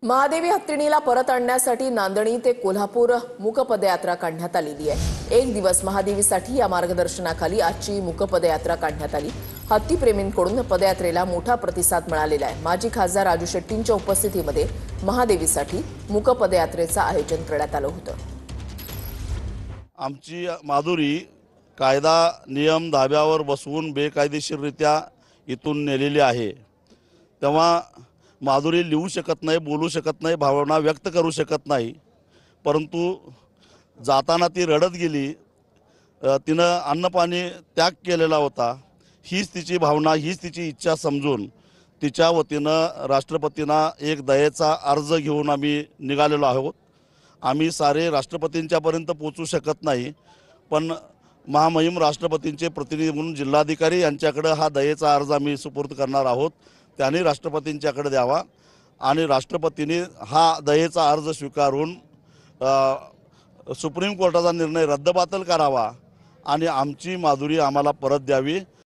महादेवी हत्तीणीला परत आणण्यासाठी नांदणी ते कोल्हापूर मूक पदयात्रा काढण्यात आलेली आहे। एक दिवस महादेवीसाठी या मार्गदर्शनाखाली आजची मूक पदयात्रा काढण्यात आली। हत्तीप्रेमींकडून पदयात्रेला मोठा प्रतिसाद मिळालेला आहे। माजी खासदार राजू शेट्टींच्या उपस्थितीमध्ये महादेवीसाठी मूक पदयात्रेचं आयोजन करण्यात आलं होतं। आमची माधुरी कायदा नियम धाब्यावर बसवून बेकायदेशीररित्या इथून नेलेली आहे। तेव्हा माधुरी लिहू शकत नाही, बोलू शकत नाही, भावना व्यक्त करू शकत नाही, परंतु जाताना ती रडत गेली। तिनं अन्नपाणी त्याग केलेला होता। हीच तिची भावना, हीच तिची इच्छा समजून तिच्या वतीनं राष्ट्रपतींना एक दयेचा अर्ज घेऊन आम्ही निघालेलो आहोत। आम्ही सारे राष्ट्रपतींच्यापर्यंत पोहोचू शकत नाही, पण महामहिम राष्ट्रपतींचे प्रतिनिधी म्हणून जिल्हाधिकारी यांच्याकडे हा दयेचा अर्ज आम्ही सुपूर्द करणार आहोत। त्यांनी राष्ट्रपतींच्याकडे द्यावा आणि राष्ट्रपतींनी हा दयेचा अर्ज स्वीकारून सुप्रीम कोर्टाचा निर्णय रद्दबातल करावा आणि आमची माधुरी आम्हाला परत द्यावी।